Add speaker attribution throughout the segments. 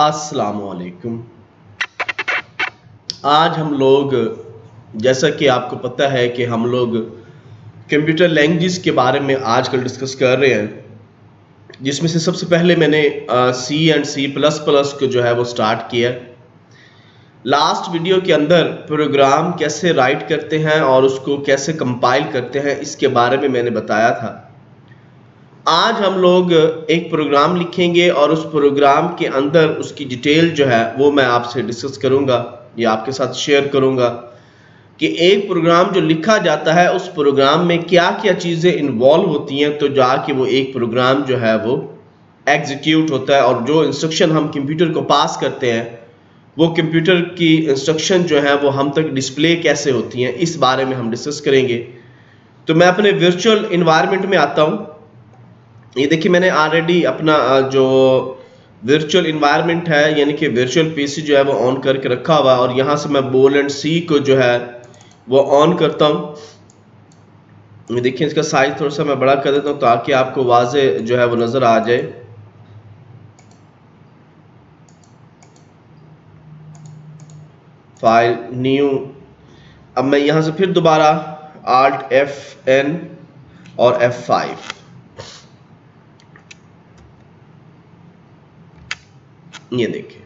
Speaker 1: अस्सलामुअलैकुम। आज हम लोग, जैसा कि आपको पता है कि हम लोग कंप्यूटर लैंग्वेज के बारे में आजकल डिस्कस कर रहे हैं, जिसमें से सबसे पहले मैंने सी एंड सी प्लस प्लस को जो है वो स्टार्ट किया। लास्ट वीडियो के अंदर प्रोग्राम कैसे राइट करते हैं और उसको कैसे कंपाइल करते हैं इसके बारे में मैंने बताया था। आज हम लोग एक प्रोग्राम लिखेंगे और उस प्रोग्राम के अंदर उसकी डिटेल जो है वो मैं आपसे डिस्कस करूंगा या आपके साथ शेयर करूंगा कि एक प्रोग्राम जो लिखा जाता है उस प्रोग्राम में क्या क्या चीज़ें इन्वॉल्व होती हैं, तो जाके वो एक प्रोग्राम जो है वो एग्जीक्यूट होता है और जो इंस्ट्रक्शन हम कंप्यूटर को पास करते हैं वो कंप्यूटर की इंस्ट्रक्शन जो है वो हम तक डिस्प्ले कैसे होती हैं, इस बारे में हम डिस्कस करेंगे। तो मैं अपने वर्चुअल इन्वायरमेंट में आता हूँ। ये देखिए, मैंने ऑलरेडी अपना जो वर्चुअल इन्वायरमेंट है यानी कि वर्चुअल पीसी जो है वो ऑन करके रखा हुआ है और यहाँ से मैं बोल एंड सी को जो है वो ऑन करता हूँ। ये देखिए, इसका साइज थोड़ा सा मैं बड़ा कर देता हूँ ताकि आपको वाजे जो है वो नज़र आ जाए। फाइल न्यू, अब मैं यहाँ से फिर दोबारा Alt F9 और F5, ये देखिए,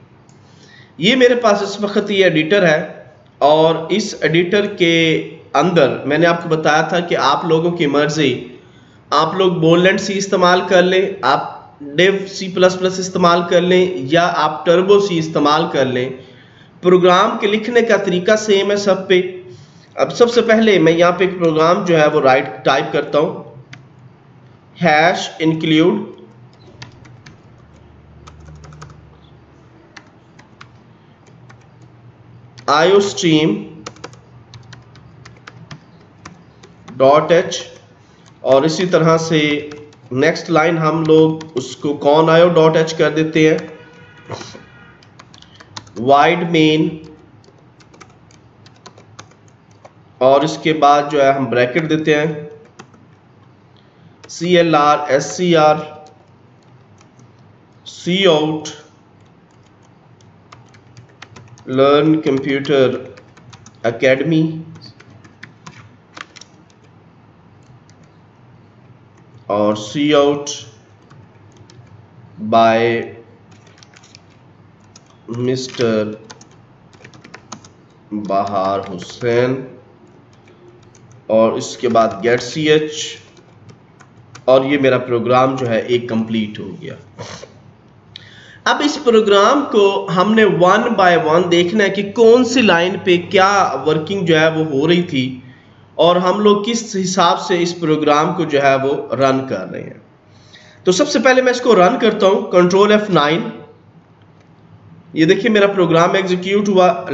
Speaker 1: ये मेरे पास इस वक्त ये एडिटर है और इस एडिटर के अंदर मैंने आपको बताया था कि आप लोगों की मर्जी, आप लोग बोलेंट सी इस्तेमाल कर लें, आप डेव सी प्लस प्लस इस्तेमाल कर लें या आप टर्बो सी इस्तेमाल कर लें। प्रोग्राम के लिखने का तरीका सेम है सब पे। अब सबसे पहले मैं यहाँ पे एक प्रोग्राम जो है वो टाइप करता हूँ, #include iostream.h और इसी तरह से नेक्स्ट लाइन हम लोग उसको conio.h कर देते हैं, वाइड मेन और इसके बाद जो है हम ब्रैकेट देते हैं, clr scr cout learn computer academy और cout bye mister Bahar Hussain और इसके बाद गेट ch और ये मेरा प्रोग्राम जो है एक कंप्लीट हो गया। अब इस प्रोग्राम को हमने वन बाय वन देखना है कि कौन सी लाइन पे क्या वर्किंग जो है वो हो रही थी और हम लोग किस हिसाब से इस प्रोग्राम को जो है वो रन कर रहे हैं। तो सबसे पहले मैं इसको रन करता हूं, कंट्रोल F9। ये देखिए, मेरा प्रोग्राम एग्जीक्यूट हुआ,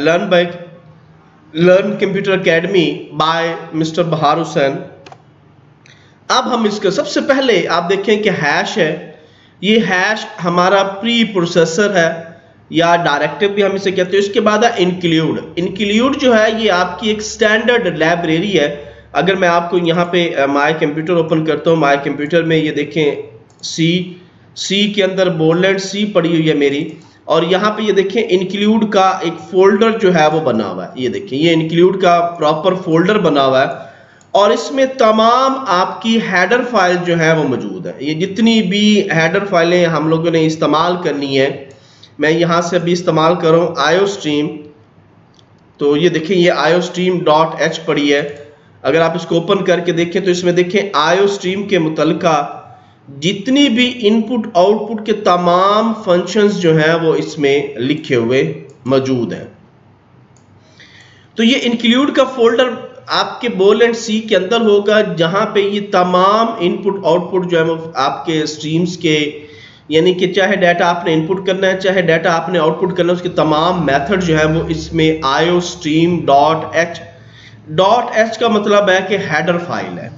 Speaker 1: learn computer academy by mister Bahar Hussain. अब हम इसका सबसे पहले आप देखें कि हैश है, ये हैश हमारा प्री प्रोसेसर है या डायरेक्टिव भी हम इसे कहते हैं। इसके बाद है इंक्लूड जो है ये आपकी एक स्टैंडर्ड लाइब्रेरी है। अगर मैं आपको यहाँ पे माय कंप्यूटर ओपन करता हूँ, माय कंप्यूटर में ये देखें सी के अंदर बोलेंट सी पड़ी हुई है मेरी और यहाँ पे ये देखें इंक्लूड का एक फोल्डर जो है वो बना हुआ है। ये देखें, ये इंक्लूड का प्रॉपर फोल्डर बना हुआ है और इसमें तमाम आपकी हेडर फाइल जो है वो मौजूद है। ये जितनी भी हेडर फाइलें हम लोगों ने इस्तेमाल करनी है, मैं यहाँ से अभी इस्तेमाल कर रहा हूँ iostream। तो ये देखें, ये iostream.h पड़ी है। अगर आप इसको ओपन करके देखें तो इसमें देखें iostream के मुतल्लिका जितनी भी इनपुट आउटपुट के तमाम फंक्शंस जो हैं वो इसमें लिखे हुए मौजूद हैं। तो ये इंक्लूड का फोल्डर आपके बोल एंड सी के अंदर होगा जहां पे ये तमाम इनपुट आउटपुट जो है वो आपके स्ट्रीम्स के, यानी कि चाहे डाटा आपने इनपुट करना है चाहे डाटा आपने आउटपुट करना है, उसके तमाम मेथड जो है वो इसमें iostream.h का मतलब है कि हेडर फाइल है।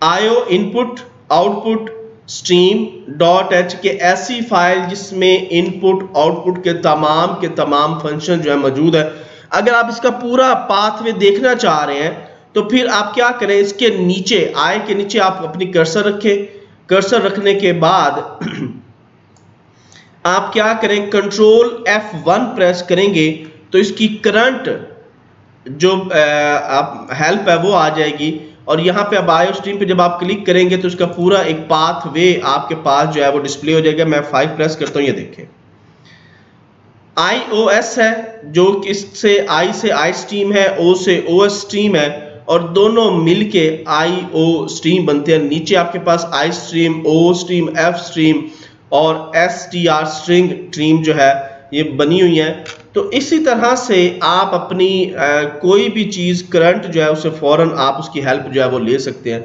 Speaker 1: io इनपुट आउटपुट stream.h के ऐसी फाइल जिसमें इनपुट आउटपुट के तमाम फंक्शन जो है मौजूद है। अगर आप इसका पूरा पाथवे देखना चाह रहे हैं तो फिर आप क्या करें, इसके नीचे आई के नीचे आप अपनी कर्सर रखें। कर्सर रखने के बाद आप क्या करें, कंट्रोल F1 प्रेस करेंगे तो इसकी करंट जो आप हेल्प है वो आ जाएगी, और यहाँ पे अब आईओ स्ट्रीम पे जब आप क्लिक करेंगे तो इसका पूरा एक पाथ वे आपके पास जो है वो डिस्प्ले हो जाएगा। मैं 5 प्रेस करता हूँ, ये देखें iOS है जो इससे I से आई स्ट्रीम है, O से OS स्ट्रीम है, और दोनों मिलके IO स्ट्रीम बनते हैं। नीचे आपके पास I stream, O stream, F stream और STR स्ट्रिंग स्ट्रीम जो है ये बनी हुई है। तो इसी तरह से आप अपनी कोई भी चीज करंट जो है उसे फौरन आप उसकी हेल्प जो है वो ले सकते हैं।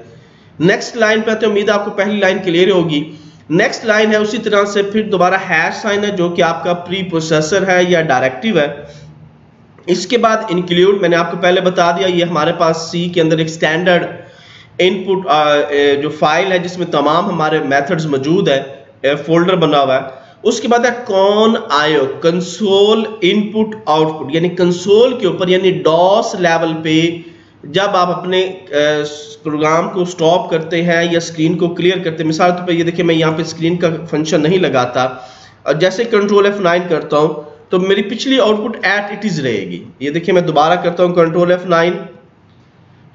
Speaker 1: नेक्स्ट लाइन पे आते हैं, उम्मीद है आपको पहली लाइन क्लियर होगी। नेक्स्ट लाइन है उसी तरह से फिर दोबारा हैश साइन है जो कि आपका प्री प्रोसेसर है या डायरेक्टिव है। इसके बाद इंक्लूड, मैंने आपको पहले बता दिया, ये हमारे पास सी के अंदर एक स्टैंडर्ड इनपुट जो फाइल है जिसमें तमाम हमारे मेथड्स मौजूद है, फोल्डर बना हुआ है। उसके बाद है कॉन आयो, कंसोल इनपुट आउटपुट, यानी कंसोल के ऊपर यानी डॉस लेवल पे जब आप अपने प्रोग्राम को स्टॉप करते हैं या स्क्रीन को क्लियर करते हैं। मिसाल के तौर पर ये देखिए मैं यहाँ पे स्क्रीन का फंक्शन नहीं लगाता और जैसे कंट्रोल F9 करता हूँ तो मेरी पिछली आउटपुट एट इट इज रहेगी। ये देखिए मैं दोबारा करता हूँ कंट्रोल F9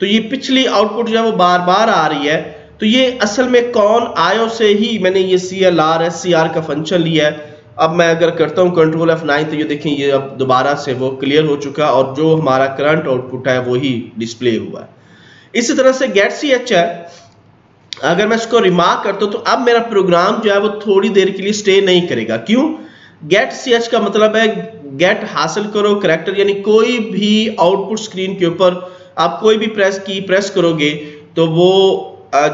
Speaker 1: तो ये पिछली आउटपुट जो है वो बार बार आ रही है। तो ये असल में कॉन आयो से ही मैंने ये CLR SCR का फंक्शन लिया है। अब मैं अगर करता हूँ कंट्रोल F9 तो ये देखें ये अब दोबारा से वो क्लियर हो चुका और जो हमारा करंट आउटपुट है वो ही डिस्प्ले हुआ है। इसी तरह से गेट ch है, अगर मैं इसको रिमार्क करता हूँ तो अब मेरा प्रोग्राम जो है वो थोड़ी देर के लिए स्टे नहीं करेगा। क्यों? गेट ch का मतलब है गेट हासिल करो करैक्टर, यानी कोई भी आउटपुट स्क्रीन के ऊपर आप कोई भी प्रेस करोगे तो वो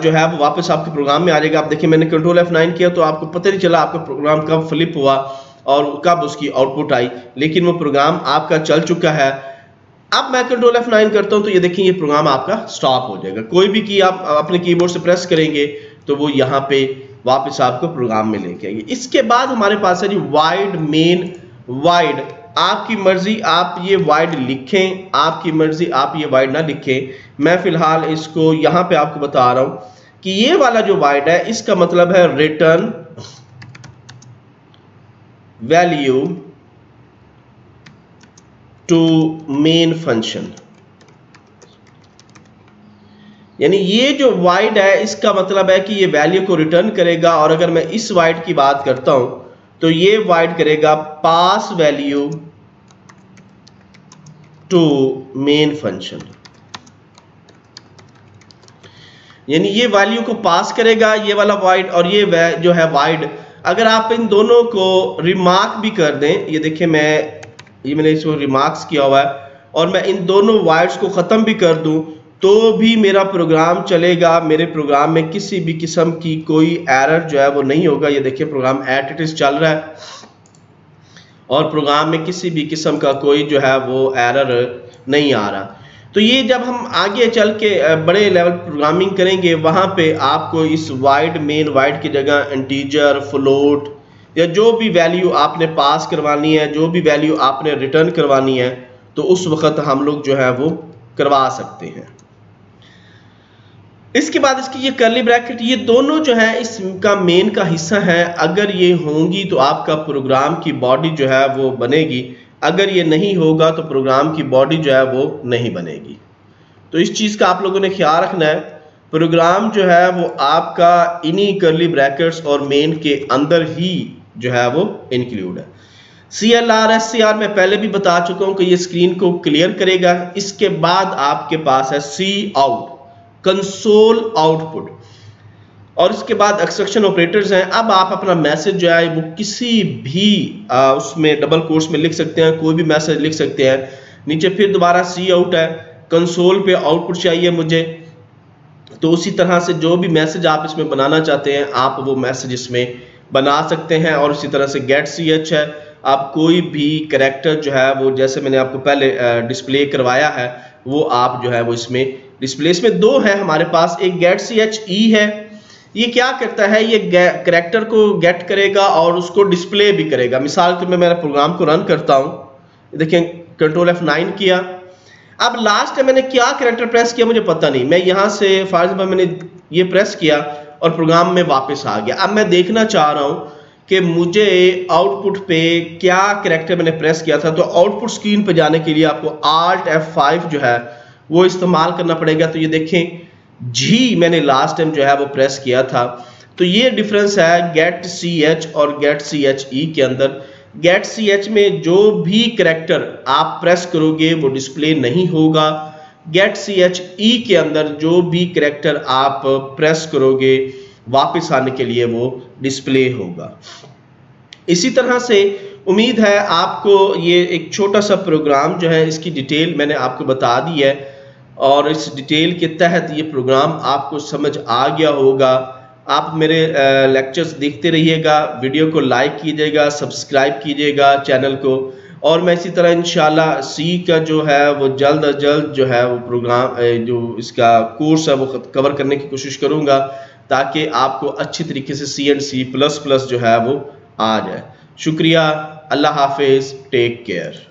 Speaker 1: जो है वो वापस आपके प्रोग्राम में आ जाएगा। आप देखिए मैंने कंट्रोल F9 किया तो आपको पता नहीं चला आपका प्रोग्राम कब फ्लिप हुआ और कब उसकी आउटपुट आई, लेकिन वो प्रोग्राम आपका चल चुका है। अब मैं कंट्रोल F9 करता हूं तो ये देखिए ये प्रोग्राम आपका स्टॉप हो जाएगा। कोई भी की आप अपने कीबोर्ड से प्रेस करेंगे तो वो यहाँ पे वापस आपको प्रोग्राम में लेके आएंगे। इसके बाद हमारे पास है जी वाइड मेन वाइड, आपकी मर्जी आप ये वाइड लिखें, आपकी मर्जी आप ये वाइड ना लिखें। मैं फिलहाल इसको यहाँ पे आपको बता रहा हूं कि ये वाला जो वाइड है इसका मतलब है return value to main function, यानी ये जो वाइड है इसका मतलब है कि ये वैल्यू को रिटर्न करेगा। और अगर मैं इस वाइड की बात करता हूं तो ये वाइड करेगा पास वैल्यू टू मेन फंक्शन, यानी ये वैल्यू को पास करेगा ये वाला वाइड। और ये जो है वाइड अगर आप इन दोनों को रिमार्क भी कर दें, ये देखिए मैंने इसको रिमार्क्स किया हुआ है, और मैं इन दोनों वाइड्स को खत्म भी कर दूं तो भी मेरा प्रोग्राम चलेगा। मेरे प्रोग्राम में किसी भी किस्म की कोई एरर जो है वो नहीं होगा। ये देखिए प्रोग्राम एट इट इज चल रहा है और प्रोग्राम में किसी भी किस्म का कोई जो है वो एरर नहीं आ रहा। तो ये जब हम आगे चल के बड़े लेवल प्रोग्रामिंग करेंगे वहां पे आपको इस वाइड मेन वाइड की जगह इंटीजर, फ्लोट या जो भी वैल्यू आपने पास करवानी है, जो भी वैल्यू आपने रिटर्न करवानी है, तो उस वक्त हम लोग जो है वो करवा सकते हैं। इसके बाद इसकी ये कर्ली ब्रैकेट, ये दोनों जो है इसका मेन का हिस्सा है। अगर ये होंगी तो आपका प्रोग्राम की बॉडी जो है वो बनेगी, अगर ये नहीं होगा तो प्रोग्राम की बॉडी जो है वो नहीं बनेगी। तो इस चीज का आप लोगों ने ख्याल रखना है। प्रोग्राम जो है वो आपका इन्हीं कर्ली ब्रैकेट्स और मेन के अंदर ही जो है वो इंक्लूड है। CLR SCR मैं पहले भी बता चुका हूं कि ये स्क्रीन को क्लियर करेगा। इसके बाद आपके पास है Cout, कंसोल आउटपुट, और इसके बाद एक्सट्रैक्शन ऑपरेटर्स हैं। अब आप अपना मैसेज जो है वो किसी भी उसमें डबल कोट्स में लिख सकते हैं, कोई भी मैसेज लिख सकते हैं। नीचे फिर दोबारा Cout है, कंसोल पे आउटपुट चाहिए मुझे, तो उसी तरह से जो भी मैसेज आप इसमें बनाना चाहते हैं आप वो मैसेज इसमें बना सकते हैं। और इसी तरह से गेट ch है, आप कोई भी कैरेक्टर जो है वो जैसे मैंने आपको पहले डिस्प्ले करवाया है वो आप जो है वो इसमें डिस्प्ले, इसमें दो है हमारे पास। एक गेट ch e है, ये क्या करता है, ये कैरेक्टर को गेट करेगा और उसको डिस्प्ले भी करेगा। मिसाल के मैं मेरा प्रोग्राम को रन करता हूं, देखिए कंट्रोल F9 किया, अब लास्ट में मैंने क्या कैरेक्टर प्रेस किया मुझे पता नहीं, मैं यहां से फॉर एग्जांपल मैंने ये प्रेस किया और प्रोग्राम में वापस आ गया। अब मैं देखना चाह रहा हूं कि मुझे आउटपुट पे क्या कैरेक्टर मैंने प्रेस किया था, तो आउटपुट स्क्रीन पे जाने के लिए आपको Alt F5 जो है वो इस्तेमाल करना पड़ेगा। तो ये देखें जी मैंने लास्ट टाइम जो है वो प्रेस किया था। तो ये डिफरेंस है गेट ch और गेट che के अंदर। गेट ch में जो भी कैरेक्टर आप प्रेस करोगे वो डिस्प्ले नहीं होगा। गेट che के अंदर जो भी कैरेक्टर आप प्रेस करोगे वापस आने के लिए वो डिस्प्ले होगा। इसी तरह से उम्मीद है आपको ये एक छोटा सा प्रोग्राम जो है इसकी डिटेल मैंने आपको बता दी है और इस डिटेल के तहत ये प्रोग्राम आपको समझ आ गया होगा। आप मेरे लेक्चर्स देखते रहिएगा, वीडियो को लाइक कीजिएगा, सब्सक्राइब कीजिएगा चैनल को, और मैं इसी तरह इंशाल्लाह सी का जो है वो जल्द अज जल्द जो है वो प्रोग्राम जो इसका कोर्स है वो कवर करने की कोशिश करूँगा ताकि आपको अच्छी तरीके से C and C++ जो है वो आ जाए। शुक्रिया, अल्लाह हाफिज़, टेक केयर।